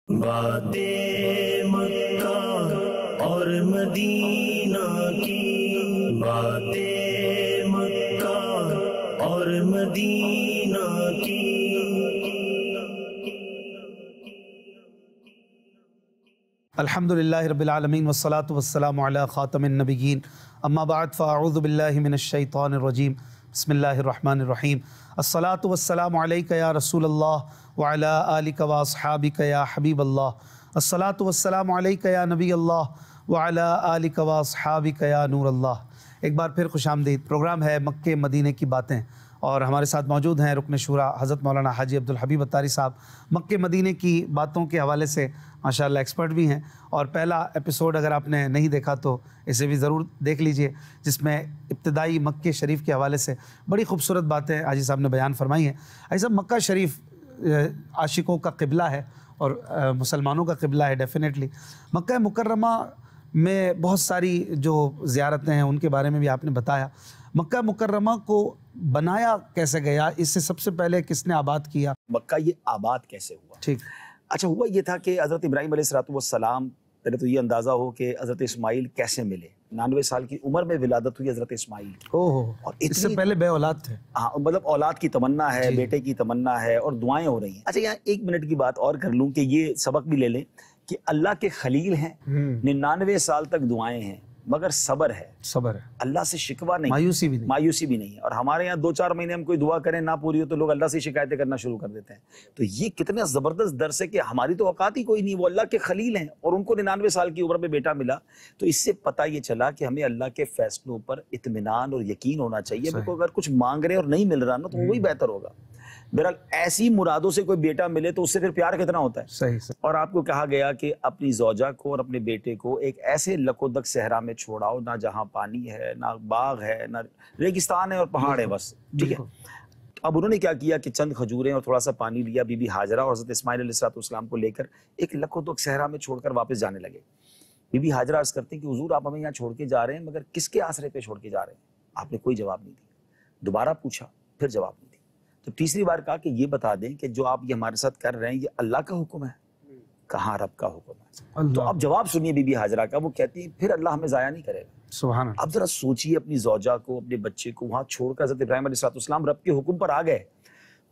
باتیں مکہ اور مدینہ کی، باتیں مکہ اور مدینہ کی۔ الحمدللہ رب العالمین والصلاة والسلام علی خاتم النبیین، اما بعد فاعوذ باللہ من الشیطان الرجیم، بسم اللہ الرحمن الرحیم۔ الصلاة والسلام علیک یا رسول اللہ وعلی آلک واصحابک یا حبیب اللہ۔ الصلاة والسلام علیک یا نبی اللہ وعلی آلک واصحابک یا نور اللہ۔ ایک بار پھر خوش آمدید۔ پروگرام ہے مکہ مدینے کی باتیں، اور ہمارے ساتھ موجود ہیں رکن شورا حضرت مولانا حاجی عبدالحبیب اتاری صاحب، مکہ مدینے کی باتوں کے حوالے سے ماشاءاللہ ایکسپرٹ بھی ہیں، اور پہلا ایپیسوڈ اگر آپ نے نہیں دیکھا تو اسے بھی ضرور دیکھ لیجئے، جس میں ابتدائی مکہ شریف کے حوالے سے بڑی خوبصورت باتیں حاجی صاحب نے بیان فرمائی ہیں۔ حاجی صاحب، مکہ شریف عاشقوں کا قبلہ ہے اور مسلمانوں کا قبلہ ہے ڈیفینیٹلی۔ مکہ مکرمہ میں بہت ساری جو زیارتیں ہیں ان کے بارے میں بھی آپ نے بتایا۔ مکہ مکرمہ کو بنایا کیسے گیا؟ اس سے سب سے پہلے کس نے آباد کیا؟ مکہ یہ آباد کیسے ہوا؟ ٹھیک، اچھا، ہوا یہ تھا کہ حضرت ابراہیم علیہ السلام، پہلے تو یہ اندازہ ہو کہ حضرت اسماعیل کیسے ملے۔ 99 سال کی عمر میں ولادت ہوئی حضرت اسماعیل کی، اور اس سے پہلے بے اولاد تھے۔ ہاں، مطلب اولاد کی تمنا ہے، بیٹے کی تمنا ہے، اور دعائیں ہو رہی ہیں۔ اچھا، یہاں ایک منٹ کی بات اور کر لوں کہ یہ سبق بھی لے لیں کہ اللہ کے خلیل ہیں، 99 سال تک دعائیں ہیں، مگر صبر ہے، صبر ہے، اللہ سے شکوہ نہیں، مایوسی بھی نہیں ہے۔ اور ہمارے یہاں 2-4 مہینے ہم کوئی دعا کریں نہ پوری ہو تو لوگ اللہ سے شکایتیں کرنا شروع کر دیتے ہیں۔ تو یہ کتنا زبردست درس ہے کہ ہماری تو اوقات ہی کوئی نہیں، وہ اللہ کے خلیل ہیں اور ان کو 99 سال کی عمر میں بیٹا ملا۔ تو اس سے پتہ یہ چلا کہ ہمیں اللہ کے فیصلوں پر اطمینان اور یقین ہونا چاہیے۔ بالکل، اگر کچھ مانگ رہے اور نہیں مل رہا نا تو وہی بہتر ہوگا۔ بہرحال ایسی مرادوں سے کوئی بیٹا ملے تو اس سے پھر پیار کتنا ہوتا ہے۔ صحیح۔ اور آپ کو کہا گیا کہ اپنی زوجہ کو اور اپنے بیٹے کو ایک ایسے لکودک صحرا میں چھوڑاؤ، نہ جہاں پانی ہے، نہ باغ ہے، نہ ریگستان ہے اور پہاڑ ہے، بس، ٹھیک ہے۔ اب انہوں نے کیا کیا کہ چند کھجوریں اور تھوڑا سا پانی لیا، بی بی ہاجرہ اور حضرت اسماعیل علیہ السلام کو لے کر ایک لکودک صحرا میں چھوڑ کر واپس جانے لگے۔ بی بی ہاجرہ عرض کرتے ہیں کہ حضور، آپ ہمیں یہاں چھوڑ کے جا رہے ہیں، مگر کس کے آسرے پہ چھوڑ کے جا رہے ہیں؟ آپ نے کوئی جواب نہیں دیا۔ دوبارہ پوچھا، پھر جواب نہیں دیا۔ تو تیسری بار کہا کہ یہ بتا دیں کہ جو آپ یہ ہمارے ساتھ کر رہے ہیں یہ اللہ کا حکم ہے؟ کہاں رب کا حکم ہے۔ تو اب جواب سنیے بی بی ہاجرہ کا، وہ کہتی ہیں پھر اللہ ہمیں ضائع نہیں کرے گا۔ سبحان اللہ۔ اب ذرا سوچیے، اپنی زوجہ کو، اپنے بچے کو وہاں چھوڑ کر حضرت ابراہیم علیہ السلام رب کے حکم پر آ گئے،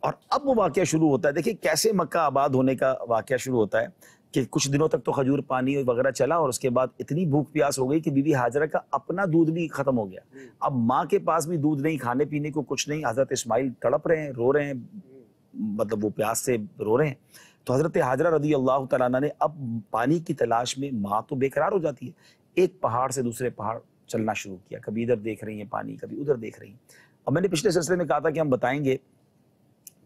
اور اب وہ واقعہ شروع ہوتا ہے۔ دیکھیں کیسے مکہ آباد ہونے کا واقعہ شروع ہوتا ہے کہ کچھ دنوں تک تو کھجور پانی وغیرہ چلا، اور اس کے بعد اتنی بھوک پیاس ہو گئی کہ بی بی ہاجرہ کا اپنا دودھ بھی ختم ہو گیا۔ اب ماں کے پاس بھی دودھ نہیں، کھانے پینے کو کچھ نہیں، حضرت اسماعیل تڑپ رہے ہیں، رو رہے ہیں، مطلب وہ پیاس سے رو رہے ہیں۔ تو حضرت ہاجرہ رضی اللہ تعالیٰ عنہ نے اب پانی کی تلاش میں، ماں تو بے قرار ہو جاتی ہے، ایک پہاڑ سے دوسرے پہاڑ چلنا شروع کیا، کبھی ادھر دیکھ رہی ہیں پانی، کبھی ادھر دیکھ رہی ہیں۔ اور میں نے پچھلے سلسلے میں کہا تھا کہ ہم بتائیں گے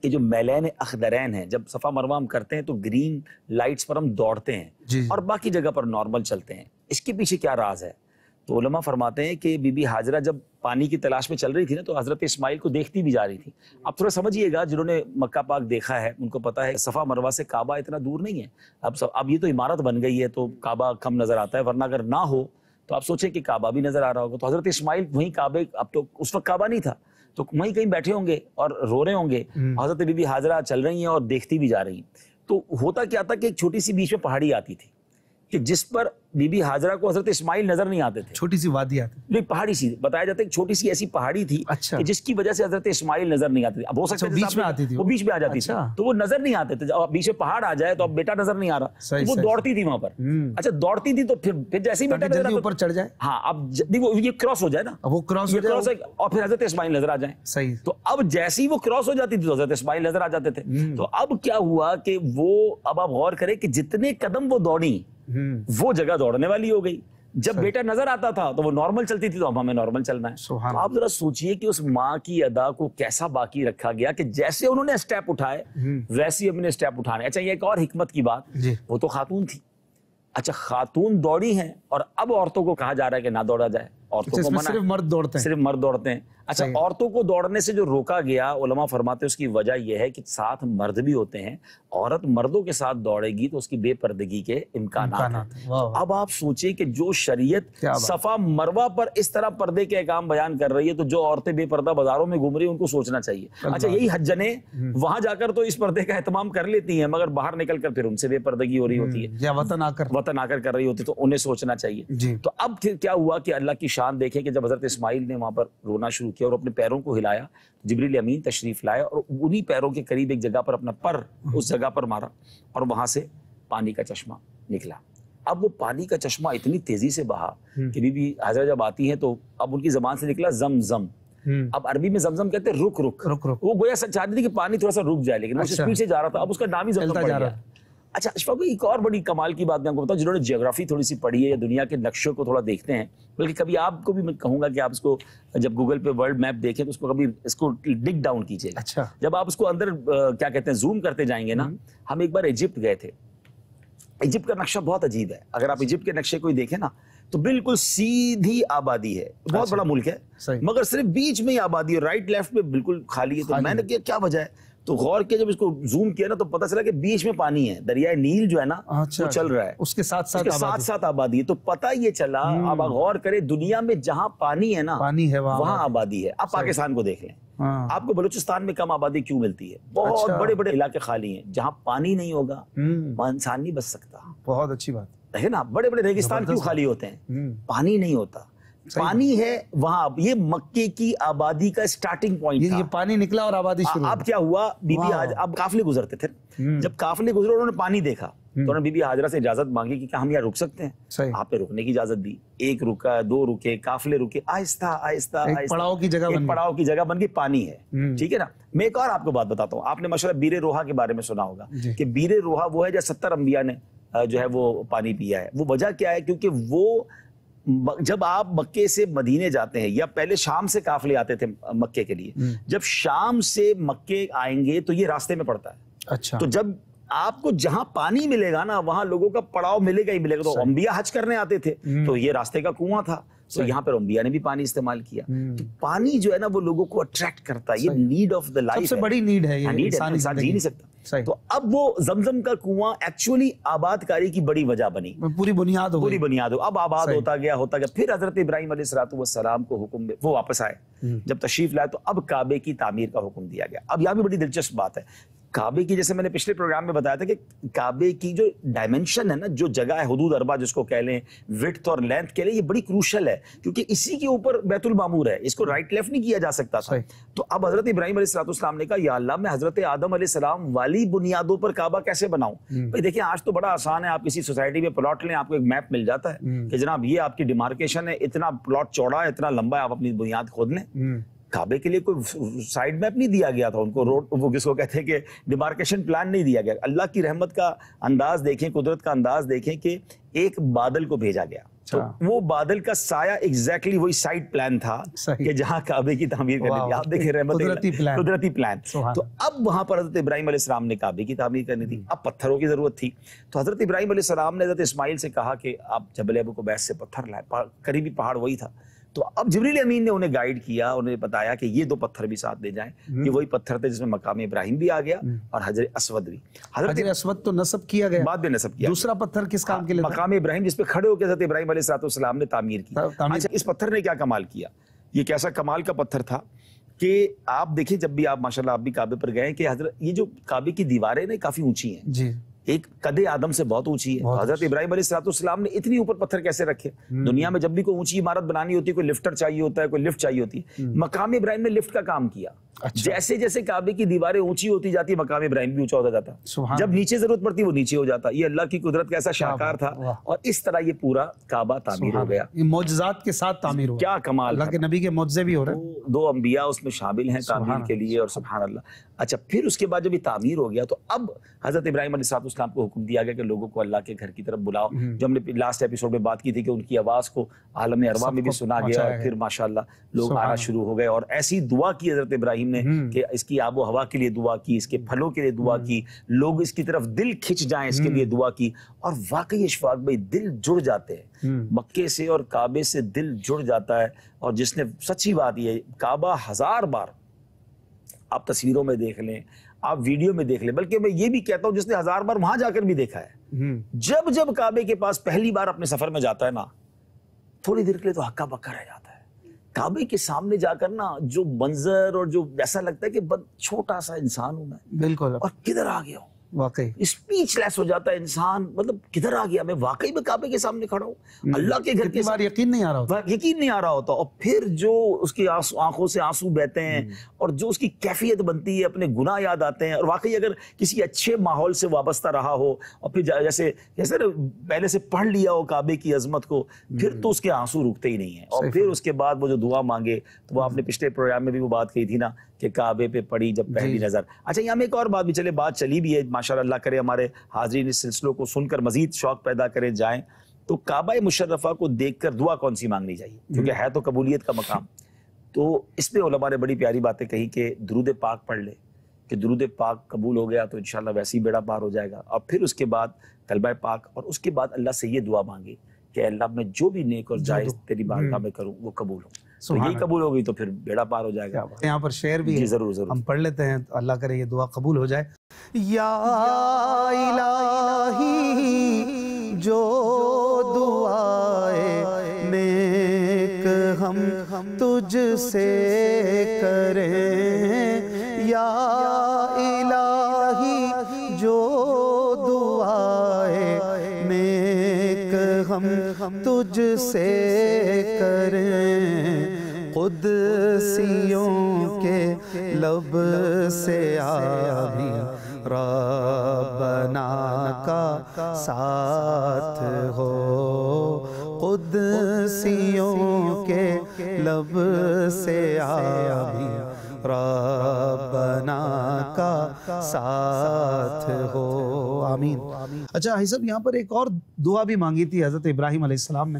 کہ جو میلین اخضرین ہیں، جب صفا مروہ ہم کرتے ہیں تو گرین لائٹس پر ہم دوڑتے ہیں اور باقی جگہ پر نارمل چلتے ہیں۔ اس کے پیچھے کیا راز ہے؟ تو علماء فرماتے ہیں کہ بی بی ہاجرہ جب پانی کی تلاش میں چل رہی تھی نا تو حضرت اسماعیل کو دیکھتی بھی جا رہی تھی۔ اب تھوڑا سمجھیے گا، جنہوں نے مکہ پاک دیکھا ہے ان کو پتا ہے صفا مروہ سے کعبہ اتنا دور نہیں ہے۔ اب یہ تو عمارت بن گئی ہے تو کعبہ کم نظر آتا ہے، ورنہ اگر نہ ہو تو آپ سوچیں کہ کعبہ بھی نظر آ رہا ہوگا۔ تو حضرت اسماعیل وہیں کعبے، اب تو اس وقت کعبہ نہیں تھا، تو وہیں کہیں بیٹھے ہوں گے اور رو رہے ہوں گے، حضرت بی بی ہاجرہ چل رہی ہیں اور دیکھتی بھی جا رہی ہیں۔ تو ہوتا کیا تھا کہ ایک چھوٹی سی بیچ میں پہاڑی آتی تھی کہ جس پر بی بی ہاجرہ کو حضرت اسماعیل نظر نہیں آتے تھے۔ چھوٹی سی وادی آتی تھی، نہیں، پہاڑی سی، بتایا جاتا ہے ایک چھوٹی سی ایسی پہاڑی تھی کہ جس کی وجہ سے حضرت اسماعیل نظر نہیں آتے تھے۔ اب ہو سکتا ہے بیچ میں آتی تھی، وہ بیچ میں آ جاتی تھی تو وہ نظر نہیں آتے تھے۔ جب بیچ میں پہاڑ آ جائے تو اب بیٹا نظر نہیں آ رہا، وہ دوڑتی تھی وہاں پر۔ اچھا، دوڑتی تھی تو پھر جیسے ہی بیٹا جلدی اوپر چڑھ جائے، ہاں، اب وہ یہ کراس ہو جائے نا، وہ کراس ہو جائے اور پھر حضرت اسماعیل نظر آ جائیں۔ صحیح۔ تو اب جیسے ہی وہ کراس ہو جاتی تھی تو حضرت اسماعیل نظر آ جاتے تھے۔ تو اب کیا ہوا کہ وہ، اب آپ غور کریں کہ جتنے قدم وہ دوڑی وہ جگہ دوڑنے والی ہو گئی۔ جب بیٹا نظر آتا تھا تو وہ نارمل چلتی تھی، تو اب ہمیں نارمل چلنا ہے۔ تو آپ ذرا سوچئے کہ اس ماں کی ادا کو کیسا باقی رکھا گیا کہ جیسے انہوں نے اسٹیپ اٹھائے ویسے ہی اپنے اسٹیپ اٹھانے۔ اچھا، یہ ایک اور حکمت کی بات، وہ تو خاتون تھی۔ اچھا، خاتون دوڑی ہیں اور اب عورتوں کو کہا جا رہا ہے کہ نہ دوڑا جائے، عورتوں کو منع, صرف مرد دوڑتے ہیں, صرف مرد دوڑتے ہیں. اچھا, عورتوں کو دوڑنے سے جو روکا گیا, علماء فرماتے ہیں اس کی وجہ یہ ہے کہ ساتھ مرد بھی ہوتے ہیں, عورت مردوں کے ساتھ دوڑے گی تو اس کی بے پردگی کے امکانات ہیں. اب آپ سوچیں کہ جو شریعت صفا مروہ پر اس طرح پردے کے احکام بیان کر رہی ہے, تو جو عورتیں بے پردہ بازاروں میں گھوم رہی ہیں ان کو سوچنا چاہیے. اچھا, یہی حجنے وہاں جا کر تو اس پردے کا اہتمام کر لیتی ہیں, مگر باہر نکل کر پھر ان سے بے پردگی ہو رہی ہوتی ہے, یا وطن آ کر کر رہی ہوتی, تو انہیں سوچنا چاہیے. تو اب کیا ہوا کہ اللہ کی شان دیکھیں کہ جب حضرت اسماعیل نے وہاں پر رونا شروع کیا اور اپنے پیروں کو ہلایا, جبریل امین تشریف لائے اور انہی پیروں کے قریب ایک جگہ پر اپنا پر اس جگہ پر مارا اور وہاں سے پانی کا چشمہ نکلا. اب وہ پانی کا چشمہ اتنی تیزی سے بہا کہ بی بی حاجرہ جب آتی ہیں تو اب ان کی زبان سے نکلا زمزم. اب عربی میں زمزم کہتے ہیں رک رک, وہ گویا چاہتی تھی کہ پانی تھوڑا سا رک جائے, لیکن وہ اسپیڈ سے جا رہا تھا, اب اس کا نام ہی زمزم پڑ گیا. اچھا اشفاق بھائی, ایک اور بڑی کمال کی بات میں آپ کو بتاؤں, جنہوں نے جیوگرافی تھوڑی سی پڑھی ہے یا دنیا کے نقشوں کو تھوڑا دیکھتے ہیں, بلکہ کبھی آپ کو بھی میں کہوں گا کہ آپ اس کو جب گوگل پہ ورلڈ میپ دیکھیں تو اس کو کبھی اس کو ڈگ ڈاؤن کیجیے گا. اچھا, جب آپ اس کو اندر کیا کہتے ہیں زوم کرتے جائیں گے نا, ہم ایک بار ایجپٹ گئے تھے. ایجپٹ کا نقشہ بہت عجیب ہے, اگر آپ ایجپٹ کے نقشے کو دیکھیں نا تو بالکل سیدھی آبادی ہے, بہت بڑا ملک ہے مگر صرف بیچ میں ہی آبادی ہے, رائٹ لیفٹ میں بالکل خالی ہے. تو میں نے کیا وجہ ہے, تو غور کیا, جب اس کو زوم کیا نا تو پتہ چلا کہ بیچ میں پانی ہے, دریائے نیل جو ہے نا وہ چل رہا ہے, اس کے ساتھ ساتھ آبادی ہے. تو پتہ یہ چلا, اب غور کرے, دنیا میں جہاں پانی ہے نا وہاں آبادی ہے. اب پاکستان کو دیکھ لیں, آپ کو بلوچستان میں کم آبادی کیوں ملتی ہے, بہت بڑے بڑے علاقے خالی ہیں. جہاں پانی نہیں ہوگا وہاں انسان نہیں بچ سکتا. بہت اچھی بات ہے نا, بڑے بڑے ریگستان کیوں خالی ہوتے ہیں, پانی نہیں ہوتا. پانی ہے وہاں, یہ مکے کی آبادی کا سٹارٹنگ پوائنٹ تھا, یہ پانی نکلا اور آبادی شروع. اب کیا ہوا, بی بی اب قافلے گزرتے تھے, جب قافلے گزرے انہوں نے پانی دیکھا تو انہوں نے بی بی حاجرہ سے اجازت مانگی کہ کیا ہم یہاں رک سکتے ہیں. آپ نے رکنے کی اجازت دی, ایک رکا, دو رکے, قافلے رکے, آہستہ آہستہ پڑاؤ کی جگہ بن گئی, پانی ہے. ٹھیک ہے نا, میں ایک اور آپ کو بات بتاتا ہوں, آپ نے ماشاءاللہ بیر روحا کے بارے میں سنا ہوگا کہ بیر روحا وہ ہے جو 70 انبیاء نے جو ہے وہ پانی پیا ہے. وہ وجہ کیا ہے, کیونکہ وہ جب آپ مکے سے مدینے جاتے ہیں, یا پہلے شام سے قافلے آتے تھے مکے کے لیے, جب شام سے مکے آئیں گے تو یہ راستے میں پڑتا ہے. اچھا, تو جب آپ کو جہاں پانی ملے گا نا وہاں لوگوں کا پڑاؤ ملے گا ہی ملے گا. تو انبیاء حج کرنے آتے تھے تو یہ راستے کا کنواں تھا, تو یہاں پر انبیاء نے بھی پانی استعمال کیا. تو پانی جو ہے نا وہ لوگوں کو اٹریکٹ کرتا ہے, یہ نیڈ آف دا لائف, سب سے بڑی نیڈ ہے, یہ انسان جی نہیں سکتا. تو اب وہ زمزم کا کنواں ایکچولی آباد کاری کی بڑی وجہ بنی, پوری بنیاد ہو, اب آباد ہوتا گیا. پھر حضرت ابراہیم علیہ السلام کو حکم, وہ واپس آئے, جب تشریف لائے تو اب کعبے کی تعمیر کا حکم دیا گیا. اب یہاں بھی بڑی دلچسپ بات ہے, کعبے کی, جیسے میں نے پچھلے پروگرام میں بتایا تھا کہ کعبے کی جو ڈائمنشن ہے نا, جو جگہ ہے حدود اربع جس کو کہہ لیں, وڈتھ اور لینتھ کہہ لیں, یہ بڑی کروشل ہے کیونکہ اسی کے اوپر بیت المعمور ہے, اس کو رائٹ لیفٹ نہیں کیا جا سکتا تھا. تو اب حضرت ابراہیم علیہ السلام نے کہا یا اللہ, میں حضرت آدم علیہ السلام والی بنیادوں پر کعبہ کیسے بناؤں. بھائی دیکھیں آج تو بڑا آسان ہے, آپ کسی سوسائٹی میں پلاٹ لیں, آپ کو ایک میپ مل جاتا ہے کہ جناب یہ آپ کی ڈیمارکیشن ہے, اتنا پلاٹ چوڑا ہے, اتنا لمبا ہے, آپ اپنی بنیاد کھود لیں. کعبے کے لیے کوئی سائڈ میپ نہیں دیا گیا تھا ان کو, روڈ وہ کس کو کہتے ہیں کہ ڈیمارکیشن پلان نہیں دیا گیا. اللہ کی رحمت کا انداز دیکھیں, قدرت کا انداز دیکھیں کہ ایک بادل کو بھیجا گیا, تو وہ بادل کا سایہ ایگزیکٹلی وہی سائٹ پلان تھا کہ جہاں کعبے کی تعمیر کرنی تھی. آپ دیکھیں رحمت, قدرتی پلان. تو اب وہاں پر حضرت ابراہیم علیہ السلام نے کعبے کی تعمیر کرنی تھی, اب پتھروں کی ضرورت تھی. تو حضرت ابراہیم علیہ السلام نے حضرت اسماعیل سے کہا کہ آپ جبل ابو قبیس سے پتھر لائیں, قریبی پہاڑ وہی تھا. تو اب جبریل امین نے انہیں گائیڈ کیا, انہیں بتایا کہ یہ 2 پتھر بھی ساتھ لے جائیں, یہ وہی پتھر تھے جس میں مقام ابراہیم بھی آ گیا اور حجر اسود بھی. حجر اسود تو نصب کیا گیا, بعد میں نصب کیا. دوسرا پتھر کس کام کے لیے؟ مقام ابراہیم جس پہ کھڑے ہو کے حضرت ابراہیم علیہ السلام نے تعمیر کی. اچھا, اس پتھر نے کیا کمال کیا, یہ کیسا کمال کا پتھر تھا کہ آپ دیکھیں, جب بھی آپ ماشاءاللہ آپ بھی کعبے پر گئے کہ حضرت یہ جو کعبے کی دیواریں نا کافی اونچی ہیں جی, ایک قد آدم سے بہت اونچی ہے. حضرت ابراہیم علیہ السلام نے اتنی اوپر پتھر کیسے رکھے؟ دنیا میں جب بھی کوئی اونچی عمارت بنانی ہوتی ہے, کوئی لفٹر چاہیے ہوتا ہے, کوئی لفٹ چاہیے ہوتی ہے. مقام ابراہیم نے لفٹ کا کام کیا. جیسے جیسے کعبے کی دیواریں اونچی ہوتی جاتی, مقام ابراہیم بھی اونچا ہوتا جاتا, جب نیچے ضرورت پڑتی وہ نیچے ہو جاتا. یہ اللہ کی قدرت کا ایسا شاہکار تھا, اور اس طرح یہ پورا کعبہ تعمیر ہو گیا. یہ معجزات کے ساتھ تعمیر ہوا, کیا کمال, اللہ کے نبی کے معجزے بھی ہو رہے ہیں. 2 انبیاء اس میں شامل ہیں تعمیر کے لیے, اور سبحان اللہ. اچھا, پھر اس کے بعد جب یہ تعمیر ہو گیا تو اب حضرت ابراہیم علیہ السلام کو حکم دیا گیا کہ لوگوں کو اللہ کے گھر کی طرف بلاؤ. جو ہم نے لاسٹ ایپیسوڈ میں بات کی تھی کہ ان کی آواز کو عالم ارواح میں بھی سنا گیا, اور پھر ماشاءاللہ لوگ آنا شروع ہو گئے. اور ایسی دعا کی حضرت ابراہیم نے کہ اس کی آب و ہوا کے لیے دعا کی, اس کے پھلوں کے لیے دعا کی, لوگ اس کی طرف دل کھنچ جائیں اس کے لیے دعا کی. اور واقعی اشفاق بھائی دل جڑ جاتے ہیں مکے سے اور کعبے سے, دل جڑ جاتا ہے. اور جس نے, سچی بات یہ, کعبہ 1000 بار آپ تصویروں میں دیکھ لیں, آپ ویڈیو میں دیکھ لیں, بلکہ میں یہ بھی کہتا ہوں جس نے 1000 بار وہاں جا کر بھی دیکھا ہے, جب کعبے کے پاس پہلی بار اپنے سفر میں جاتا ہے نا, تھوڑی دیر کے لیے تو ہکا بکا رہ جاتا ہے. کعبے کے سامنے جا کر نا جو منظر, اور جو ایسا لگتا ہے کہ چھوٹا سا انسان ہوں میں, بالکل, اور کدھر آ گیا ہوں, واقعی اسپیچ لیس ہو جاتا ہے انسان. مطلب کدھر آ گیا میں, واقعی میں کعبے کے سامنے کھڑا ہوں, اللہ کے گھر کے سامنے. یقین نہیں آ رہا ہوتا, یقین نہیں آ رہا ہوتا. اور پھر جو اس کی آنکھوں سے آنسو بہتے ہیں, اور جو اس کی کیفیت بنتی ہے, اپنے گناہ یاد آتے ہیں. اور واقعی اگر کسی اچھے ماحول سے وابستہ رہا ہو, اور پھر جیسے پہلے سے پڑھ لیا ہو کعبے کی عظمت کو, پھر تو اس کے آنسو رکتے ہی نہیں ہیں. اور پھر اس کے بعد وہ جو دعا مانگے, تو وہ آپ نے پچھلے پروگرام میں بھی وہ بات کہی تھی نا کہ کعبے پہ پڑی جب پہلی نظر. اچھا, یہاں میں ایک اور بات بھی, چلے بات چلی بھی ہے, ماشاءاللہ اللہ کرے ہمارے حاضرین اس سلسلوں کو سن کر مزید شوق پیدا کریں جائیں. تو کعبہ مشرفہ کو دیکھ کر دعا کون سی مانگنی چاہیے, کیونکہ ہے تو قبولیت کا مقام. تو اس پہ علماء نے بڑی پیاری باتیں کہی کہ درود پاک پڑھ لے, کہ درود پاک قبول ہو گیا تو انشاءاللہ ویسے ہی بیڑا پار ہو جائے گا. اور پھر اس کے بعد کلمہ پاک, اور اس کے بعد اللہ سے یہ دعا مانگے کہ اللہ میں جو بھی نیک اور جائز تیری بارگاہ میں کروں وہ قبول ہو. تو یہی قبول ہو گئی تو پھر بیڑا پار ہو جائے گا. یہاں پر شعر بھی ہے, ضرور ضرور ہم پڑھ لیتے ہیں, اللہ کرے یہ دعا قبول ہو جائے. یا الہی جو دعائے نیک ہم تجھ سے کریں, یا الہی جو دعائے نیک ہم تجھ سے کریں, قدسیوں کے لب سے آمین ربنا کا ساتھ ہو, قدسیوں کے لب سے آمین ربنا کا ساتھ ہو, آمین. اچھا حضرت صاحب, یہاں پر ایک اور دعا بھی مانگی تھی حضرت ابراہیم علیہ السلام نے,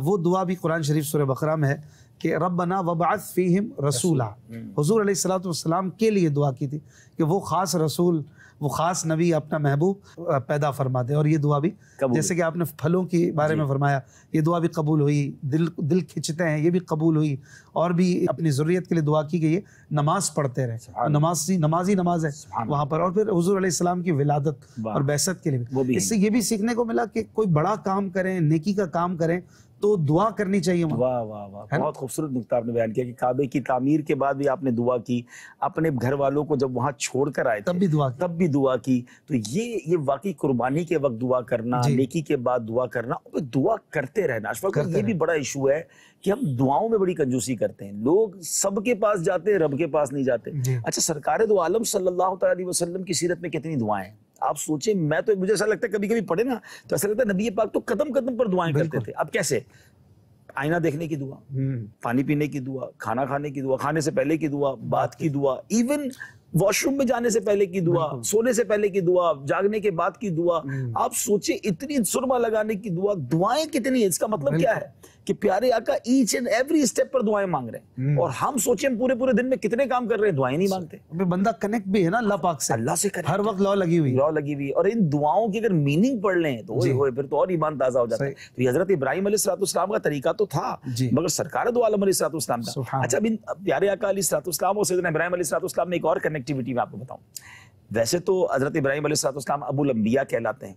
وہ دعا بھی قرآن شریف سورہ بقرہ میں ہے کہ ربنا وبعث فیہم رسولا. حضور علیہ السلام کے لیے دعا کی تھی کہ وہ خاص رسول, وہ خاص نبی, اپنا محبوب پیدا فرما دے. اور یہ دعا بھی جیسے کہ آپ نے پھلوں کے بارے میں فرمایا, یہ دعا بھی قبول ہوئی. دل کھنچتے ہیں, یہ بھی قبول ہوئی. اور بھی اپنی ضروریت کے لیے دعا کی گئی ہے, نماز پڑھتے رہے, نمازی نماز ہے وہاں پر. اور پھر حضور علیہ السلام کی ولادت اور بعثت کے لیے بھی, اس سے یہ بھی سیکھنے کو ملا کہ کوئی بڑا کام کریں, نیکی کا کام کریں تو دعا کرنی چاہیے. واہ واہ واہ, بہت خوبصورت نقطہ آپ نے بیان کیا کہ کعبے کی تعمیر کے بعد بھی آپ نے دعا کی, اپنے گھر والوں کو جب وہاں چھوڑ کر آئے تب بھی دعا کی. تو یہ واقعی قربانی کے وقت دعا کرنا, نیکی کے بعد دعا کرنا, اور دعا کرتے رہنا. یہ بھی بڑا ایشو ہے کہ ہم دعاؤں میں بڑی کنجوسی کرتے ہیں. لوگ سب کے پاس جاتے ہیں, رب کے پاس نہیں جاتے. اچھا, سرکار دو عالم صلی اللہ تعالی علیہ وسلم کی سیرت میں کتنی دعائیں ہیں آپ سوچیں. مجھے ایسا لگتا ہے کبھی کبھی پڑھے نا تو ایسا لگتا ہے نبی پاک تو قدم قدم پر دعائیں کرتے تھے. اب کیسے؟ آئینہ دیکھنے کی دعا, پانی پینے کی دعا, کھانا کھانے کی دعا, کھانے سے پہلے کی دعا, بات کی دعا, ایون واش روم میں جانے سے پہلے کی دعا, سونے سے پہلے کی دعا, جاگنے کے بعد کی دعا. آپ سوچیں اتنی سرما لگانے کی دعا, دعائیں کتنی ہیں. اس کا مطلب کیا ہے کہ پیارے آقا ایچ اینڈ ایوری اسٹیپ پر دعائیں مانگ رہے ہیں. اور ہم سوچیں پورے دن میں کتنے کام کر رہے ہیں, دعائیں نہیں مانگتے. بندہ کنیکٹ بھی ہے نا اللہ پاک سے, اللہ سے ہر وقت لاؤ لگی ہوئی. اور ان دعاؤں کی اگر میننگ پڑھ لیں تو پھر تو اور ایمان تازہ ہو جاتا ہے. تو یہ حضرت ابراہیم علیہ السلام کا طریقہ تو تھا, مگر سرکار دو عالم علیہ السلام کا. اچھا, پیارے آقا علیہ السلام اور سیدنا ابراہیم علیہ السلام میں ایک اور کنیکٹیوٹی میں آپ کو بتاؤں. ویسے تو حضرت ابراہیم علیہ السلام ابو الانبیاء کہلاتے ہیں.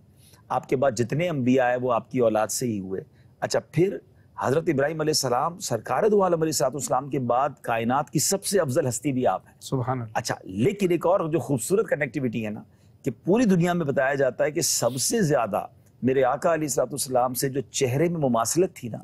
آپ کے بعد جتنے انبیاء ہیں وہ آپ کی اولاد سے ہی ہوئے. اچھا, پھر حضرت ابراہیم علیہ السلام سرکار دو عالم علیہ السلام کے بعد کائنات کی سب سے افضل ہستی بھی آپ ہیں. سبحان اللہ. اچھا, لیکن ایک اور جو خوبصورت کنیکٹیوٹی ہے نا کہ پوری دنیا میں بتایا جاتا ہے کہ سب سے زیادہ میرے آقا علیہ السلام سے جو چہرے میں مماثلت تھی نا,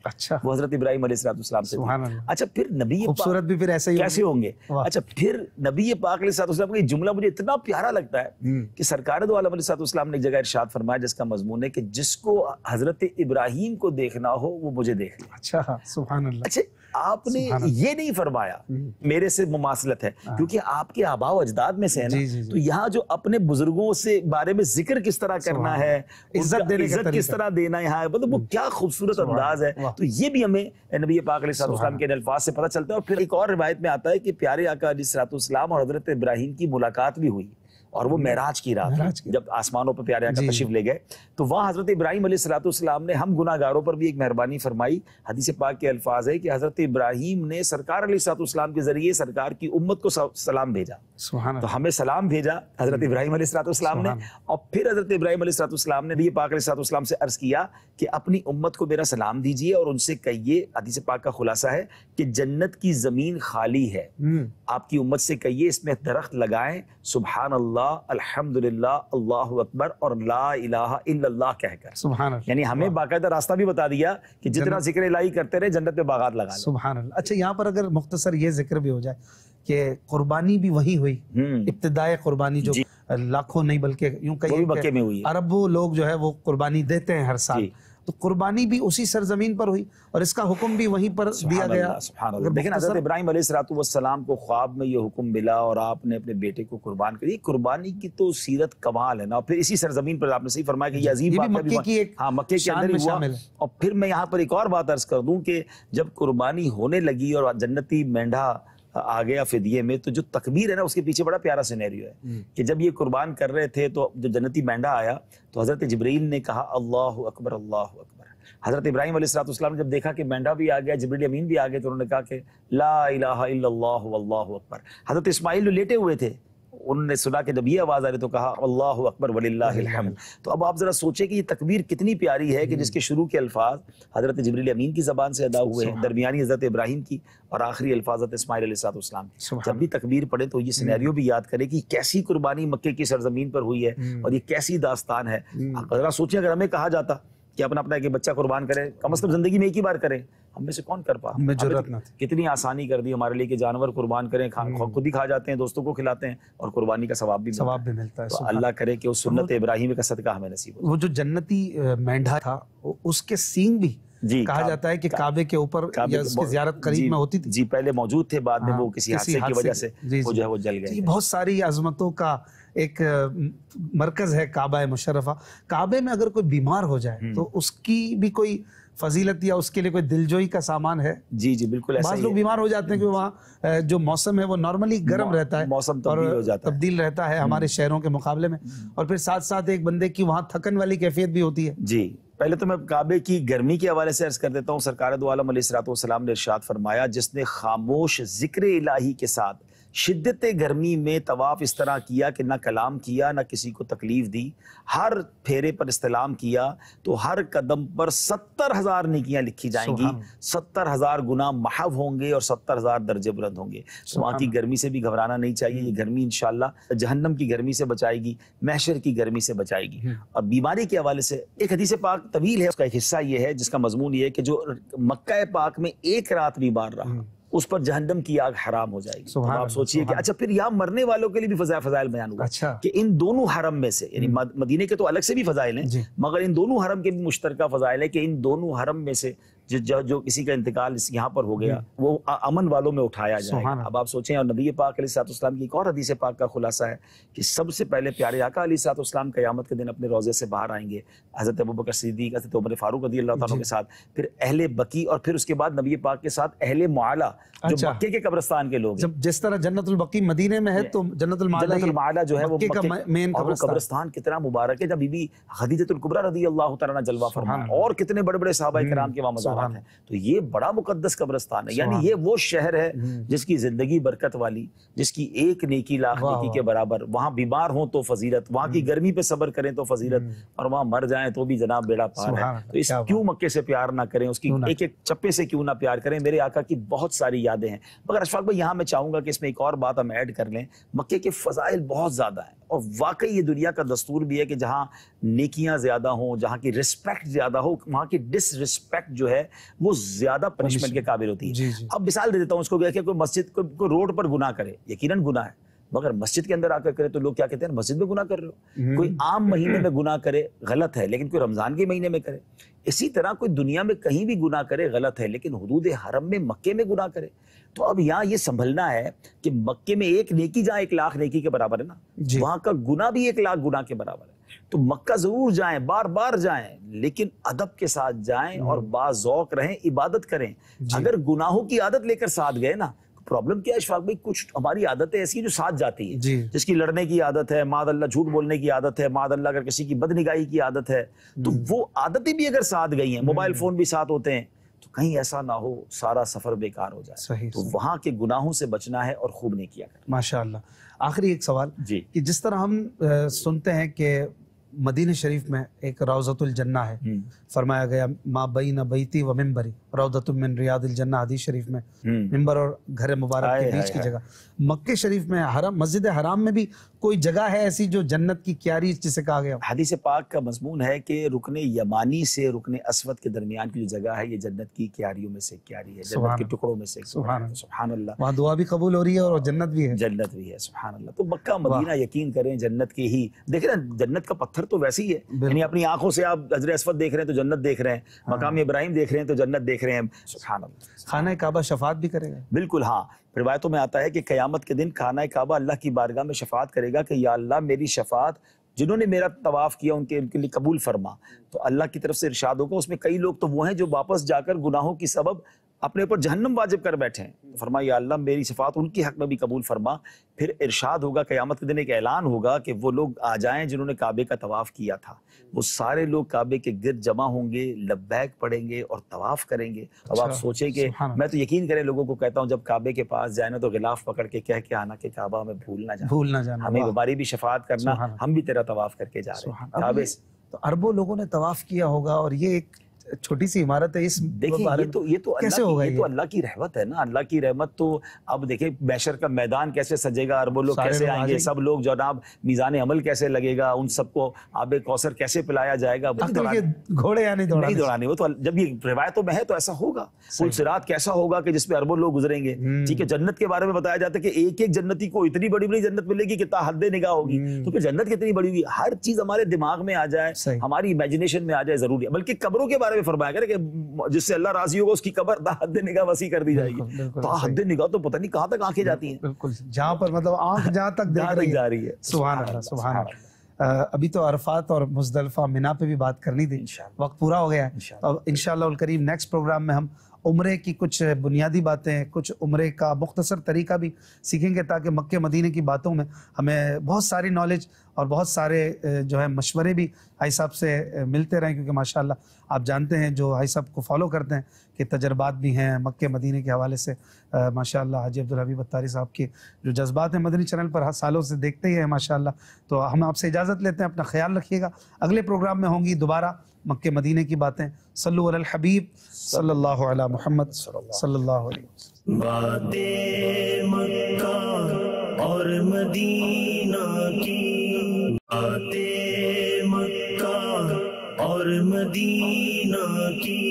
وہ حضرت ابراہیم علیہ السلام سے تھی. اچھا, پھر نبی خوبصورت بھی پھر ایسے ہی کیسے ہوں گے. اچھا, پھر نبی پاک علیہ السلام کا یہ جملہ مجھے اتنا پیارا لگتا ہے کہ سرکار دو عالم علیہ السلام نے ایک جگہ ارشاد فرمایا جس کا مضمون ہے کہ جس کو حضرت ابراہیم کو دیکھنا ہو وہ مجھے دیکھ لے. اچھا, سبحان اللہ. اچھا, آپ نے یہ نہیں فرمایا میرے سے مماثلت ہے، کیونکہ آپ کے آباء و اجداد میں سے ہے نا، تو یہاں جو اپنے بزرگوں سے بارے میں ذکر کس طرح کرنا ہے، عزت کس طرح دینا ہے، مطلب وہ کیا خوبصورت انداز ہے. تو یہ بھی ہمیں نبی پاک علیہ السلام کے الفاظ سے پتہ چلتا ہے. اور پھر ایک اور روایت میں آتا ہے کہ پیارے آقا علیہ السلام اور حضرت ابراہیم کی ملاقات بھی ہوئی، اور وہ معراج کی رات جب آسمانوں پر پیارے آقا تشریف لے گئے تو وہاں حضرت ابراہیم علیہ السلام نے ہم گناہ گاروں پر بھی ایک مہربانی فرمائی. حدیث پاک کے الفاظ ہے کہ حضرت ابراہیم نے سرکار علیہ السلام کے ذریعے سرکار کی امت کو سلام بھیجا. تو ہمیں سلام بھیجا حضرت ابراہیم علیہ السلام نے، اور پھر حضرت ابراہیم علیہ السلام نے نبی پاک علیہ السلام سے عرض کیا کہ اپنی امت کو میرا سلام دیجیے اور ان سے کہیے، حدیث پاک کا خلاصہ ہے کہ جنت کی زمین خالی ہے، آپ کی امت سے کہیے اس میں درخت لگائیں، سبحان اللہ، الحمدللہ، اللہ اکبر اور لا الہ الا اللہ کہہ کر. سبحان اللہ. یعنی ہمیں باقاعدہ راستہ بھی بتا دیا کہ جتنا ذکر الہی کرتے رہے جنت میں باغات لگا لیں. سبحان اللہ. اچھا یہاں پر اگر مختصر یہ ذکر بھی ہو جائے کہ قربانی بھی وہی ہوئی، ابتدائے قربانی جو لاکھوں نہیں بلکہ یوں کہیں اربوں لوگ جو ہے وہ قربانی دیتے ہیں ہر سال، تو قربانی بھی اسی سرزمین پر ہوئی اور اس کا حکم بھی وہیں پر دیا گیا. سبحان اللہ. لیکن حضرت ابراہیم علیہ السلام کو خواب میں یہ حکم ملا اور آپ نے اپنے بیٹے کو قربان کری. قربانی کی تو سیرت کمال ہے نا. پھر اسی سرزمین پر آپ نے صحیح فرمایا کہ یہ عظیم بات ہے، مکے کے اندر ہوا. اور پھر میں یہاں پر ایک اور بات عرض کر دوں کہ جب قربانی ہونے لگی اور جنتی مینڈھا آ گیا فدیے میں، تو جو تکبیر ہے نا اس کے پیچھے بڑا پیارا سینیریو ہے کہ جب یہ قربان کر رہے تھے تو جب جنتی مینڈھا آیا تو حضرت جبرائیل نے کہا اللہ اکبر اللہ اکبر. حضرت ابراہیم علیہ السلام نے جب دیکھا کہ مینڈھا بھی آ گیا، جبرائیل امین بھی آ گئے، تو انہوں نے کہا کہ لا الہ الا اللہ واللہ اکبر. حضرت اسماعیل جو لیٹے ہوئے تھے انہوں نے سنا کہ جب یہ آواز آ رہی تو کہا اللہ اکبر وللہ الحمد. تو اب آپ ذرا سوچیں کہ یہ تکبیر کتنی پیاری ہے کہ جس کے شروع کے الفاظ حضرت جبریل امین کی زبان سے ادا ہوئے ہیں، درمیانی حضرت ابراہیم کی، اور آخری الفاظ حضرت اسماعیل علیہ السلام کی. جب بھی تکبیر پڑھے تو یہ سینیریو بھی یاد کرے کہ کیسی قربانی مکے کی سرزمین پر ہوئی ہے اور یہ کیسی داستان ہے. ذرا سوچیں اگر ہمیں کہا جاتا کہ اپنا ایک بچہ قربان کرے، کم از کم زندگی میں ایک ہی بار کریں، ہم میں سے کون کر پا؟ ہمیں جرأت نہ تھی. کتنی آسانی کر دی ہمارے لیے کہ جانور قربان کریں، خود ہی کھا جاتے ہیں، دوستوں کو کھلاتے ہیں، اور قربانی کا ثواب بھی ملتا ہے. تو اللہ کرے کہ اس سنت ابراہیم کا صدقہ ہمیں نصیب ہو. وہ جو جنتی مینڈھا تھا اس کے سینگ بھی کہا جاتا ہے کہ کعبے کے اوپر یا اس کی زیارت قریب میں ہوتی تھی. جی پہلے موجود تھے، بعد میں وہ کسی حادثے کی وجہ سے وہ جو ہے وہ جل گئے. بہت ساری عظمتوں کا ایک مرکز ہے کعبہ مشرفہ. کعبے میں اگر کوئی بیمار ہو جائے تو اس کی بھی کوئی فضیلت یا اس کے لیے کوئی دلجوئی کا سامان ہے؟ جی جی بالکل ایسا ہی ہے. بعض لوگ بیمار ہو جاتے ہیں کہ وہاں جو موسم ہے وہ نارملی گرم رہتا ہے، موسم تبدیل رہتا ہے ہمارے شہروں کے مقابلے میں، اور پھر ساتھ ساتھ ایک بندے کی وہاں تھکن والی کیفیت بھی ہوتی ہے. جی پہلے تو میں کعبے کی گرمی کے حوالے سے عرض کر دیتا ہوں. سرکار دو عالم علیہ السلام نے ارشاد فرمایا جس نے خاموش ذکر الہی کے ساتھ شدت گرمی میں طواف اس طرح کیا کہ نہ کلام کیا نہ کسی کو تکلیف دی، ہر پھیرے پر استلام کیا، تو ہر قدم پر 70,000 نیکیاں لکھی جائیں گی، 70,000 گناہ محو ہوں گے اور 70,000 درجے بلند ہوں گے. وہاں کی گرمی سے بھی گھبرانا نہیں چاہیے. یہ گرمی انشاءاللہ جہنم کی گرمی سے بچائے گی، محشر کی گرمی سے بچائے گی. اور بیماری کے حوالے سے ایک حدیث پاک طویل ہے، اس کا ایک حصہ یہ ہے جس کا مضمون یہ ہے کہ جو مکہ پاک میں ایک رات بیمار رہا اس پر جہنم کی آگ حرام ہو جائے گی. آپ سوچئے کہ اچھا پھر یہاں مرنے والوں کے لیے بھی فضائل بیان ہوا کہ ان دونوں حرم میں سے، یعنی مدینے کے تو الگ سے بھی فضائل ہیں مگر ان دونوں حرم کے بھی مشترکہ فضائل ہے کہ ان دونوں حرم میں سے جو کسی کا انتقال یہاں پر ہو گیا وہ امن والوں میں اٹھایا جائے گا. اب آپ سوچیں، اور نبی پاک علیہ السلام کی ایک اور حدیث پاک کا خلاصہ ہے کہ سب سے پہلے پیارے آقا علیہ السلام قیامت کے دن اپنے روضے سے باہر آئیں گے، حضرت ابوبکر صدیق، حضرت عمر فاروق رضی اللہ تعالیٰ کے ساتھ، پھر اہل بقیع، اور پھر اس کے بعد نبی پاک کے ساتھ اہل معالی جو مکے کے قبرستان کے لوگ. جس طرح جنت البقیع مدینے میں ہے تو جنت المعلی جو ہے وہ مین قبرستان کتنا مبارک ہے. جب بی بی خدیجہ الکبریٰ رضی اللہ تعالیٰ جلوہ فرمایا، اور کتنے بڑے بڑے صحابہ کرام کے وہاں مزارات ہیں. تو یہ بڑا مقدس قبرستان ہے. یعنی یہ وہ شہر ہے جس کی زندگی برکت والی، جس کی ایک نیکی لاکھ نیکی کے برابر. وہاں بیمار ہوں تو فضیلت، وہاں کی گرمی پہ صبر کریں تو فضیلت، اور وہاں مر جائیں تو بھی جناب بیڑا پار ہے. تو اس کیوں مکے سے پیار نہ کریں، اس کی ایک ایک چپے سے کیوں نہ پیار کریں. میرے آقا کی بہت ساری یادیں ہیں. مگر اشفاق بھائی یہاں میں چاہوں گا کہ اس میں ایک اور بات ہم ایڈ کر لیں. مکے کے فضائل بہت زیادہ ہیں، اور واقعی یہ دنیا کا دستور بھی ہے کہ جہاں نیکیاں زیادہ ہوں، جہاں کی رسپیکٹ زیادہ ہو، وہاں کی ڈس رسپیکٹ جو ہے وہ زیادہ پنشمنٹ کے قابل ہوتی ہے. اب مثال دے دیتا ہوں اس کو کہ کوئی مسجد کو روڈ پر گناہ کرے، یقیناً گناہ ہے، مگر مسجد کے اندر آ کر کرے تو لوگ کیا کہتے ہیں مسجد میں گناہ کر رہے ہو. کوئی عام مہینے میں گناہ کرے غلط ہے، لیکن کوئی رمضان کے مہینے میں کرے. اسی طرح کوئی دنیا میں کہیں بھی گناہ کرے غلط ہے، لیکن حدود حرم میں مکے میں گناہ کرے. تو اب یہاں یہ سنبھلنا ہے کہ مکے میں ایک نیکی جہاں 1,00,000 نیکی کے برابر ہے نا، وہاں کا گناہ بھی 1,00,000 گناہ کے برابر ہے. تو مکہ ضرور جائیں، بار بار جائیں، لیکن ادب کے ساتھ جائیں اور باذوق رہیں، عبادت کریں. اگر گناہوں کی عادت لے کر ساتھ گئے نا، پرابلم کیا ہے اشفاق بھائی، کچھ ہماری عادتیں ایسی جو ساتھ جاتی ہے، جس کی لڑنے کی عادت ہے، معاذ اللہ جھوٹ بولنے کی عادت ہے، معاذ اللہ اگر کسی کی بدنگاہی کی عادت ہے، تو وہ عادتیں بھی اگر ساتھ گئی ہیں، موبائل فون بھی ساتھ ہوتے ہیں، تو کہیں ایسا نہ ہو سارا سفر بیکار ہو جائے. تو وہاں کے گناہوں سے بچنا ہے اور خوب نیکیاں کرنا. ماشاءاللہ. آخری ایک سوال کہ جس طرح ہم سنتے ہیں کہ مدینہ شریف میں ایک روضۃ الجنہ ہے، فرمایا گیا ما بین بیتی و منبری روضۃ من ریاض الجنہ، حدیث شریف میں منبر اور گھر مبارک کے بیچ کی جگہ. مکہ شریف میں حرم، مسجد حرام میں بھی کوئی جگہ ہے ایسی جو جنت کی کیاری جسے کہا گیا؟ حدیث پاک کا مضمون ہے کہ رکن یمانی سے رکن اسود کے درمیان کی جو جگہ ہے یہ جنت کی کیاریوں میں سے ایک کیاری ہے، جنت کے ٹکڑوں میں سے. سبحان اللہ. وہاں دعا بھی قبول ہو رہی ہے اور جنت بھی ہے. جنت بھی ہے. سبحان اللہ. تو مکہ مدینہ یقین کریں جنت کے ہی، دیکھیں نا جنت کا پتھر تو ویسے ہی ہے، یعنی اپنی آنکھوں سے آپ حجر اسود دیکھ رہے ہیں تو جنت دیکھ رہے ہیں، مقام ابراہیم دیکھ رہے ہیں تو جنت دیکھ رہے ہیں. سبحان اللہ. خانہ کعبہ شفاعت بھی کرے گا؟ بالکل ہاں. روایتوں میں آتا ہے کہ قیامت کے دن خانہ کعبہ اللہ کی بارگاہ میں شفاعت کرے گا کہ یا اللہ میری شفاعت جنہوں نے میرا طواف کیا ان کے لیے قبول فرما. تو اللہ کی طرف سے ارشاد ہوگا. اس میں کئی لوگ تو وہ ہیں جو واپس جا کر گناہوں کی سبب اپنے اوپر جہنم واجب کر بیٹھے ہیں. فرمایا یا اللہ میری شفاعت ان کی حق میں بھی قبول فرما. پھر ارشاد ہوگا قیامت کے دن ایک اعلان ہوگا کہ وہ لوگ آ جائیں جنہوں نے کعبے کا طواف کیا تھا. وہ سارے لوگ کعبے کے گرد جمع ہوں گے، لبیک پڑھیں گے اور طواف کریں گے. اب آپ سوچیں کہ میں تو یقین کریں لوگوں کو کہتا ہوں جب کعبے کے پاس جائیں نا تو غلاف پکڑ کے کہہ کے آنا کہ کعبہ ہمیں بھول نہ جانا، ہمیں ہماری بھی شفاعت کرنا، ہم بھی تیرا طواف کر کے جا رہے ہیں کعبے سے. تو اربوں لوگوں نے طواف کیا ہوگا اور یہ ایک چھوٹی سی عمارت ہے. اس دیکھیں یہ تو اللہ کی رحمت ہے نا، اللہ کی رحمت. تو اب دیکھیں محشر کا میدان کیسے سجے گا، اربوں لوگ کیسے آئیں گے، سب لوگ جناب میزان عمل کیسے لگے گا، ان سب کو آب کوثر کیسے پلایا جائے گا. گھوڑے یا نہیں دوڑانے، وہ تو جب یہ روایتوں میں ہے تو ایسا ہوگا. پل صراط کیسا ہوگا کہ جس پہ اربوں لوگ گزریں گے. ٹھیک ہے. جنت کے بارے میں بتایا جاتا ہے کہ ایک ایک جنتی کو اتنی بڑی بڑی جنت ملے گی کہ تا حد نگاہ ہوگی. تو پھر جنت کتنی بڑی ہوگی، ہر چیز ہمارے دماغ میں آ جائے، ہماری امیجنیشن میں آ جائے ضروری ہے. بلکہ قبروں کے بارے میں فرمایا گیا کہ جس سے اللہ راضی ہوگا اس کی قبر تا حد نگاہ وسیع کر دی جائے گی. تا حد نگاہ تو پتہ نہیں کہاں تک آنکھیں جاتی ہیں. بالکل جہاں پر مطلب آنکھ جہاں تک جا رہی ہے. سبحان اللہ سبحان اللہ. ابھی تو عرفات اور مزدلفہ منی پہ بھی بات کرنی تھی، وقت پورا ہو گیا ہے. اب انشاءاللہ الکریم نیکسٹ پروگرام میں ہم عمرے کی کچھ بنیادی باتیں، کچھ عمرے کا مختصر طریقہ بھی سیکھیں گے تاکہ مکہ مدینہ کی باتوں میں ہمیں بہت ساری نالج اور بہت سارے جو ہے مشورے بھی حاجی صاحب سے ملتے رہیں. کیونکہ ماشاءاللہ آپ جانتے ہیں جو حاجی صاحب کو فالو کرتے ہیں کہ تجربات بھی ہیں مکہ مدینہ کے حوالے سے. ماشاءاللہ حاجی عبدالحبیب اتاری صاحب کے جو جذبات ہیں مدنی چینل پر سالوں سے دیکھتے ہی ہیں ماشاءاللہ. تو ہم آپ سے اجازت لیتے ہیں، اپنا خیال رکھیے گا. اگلے پروگرام میں ہوں گی دوبارہ مکہ مدینہ کی باتیں. صلو علی الحبیب صلی اللہ علی محمد صلی اللہ علیہ وسلم. باتیں مکہ اور مدینہ کی، باتیں مکہ اور مدینہ کی.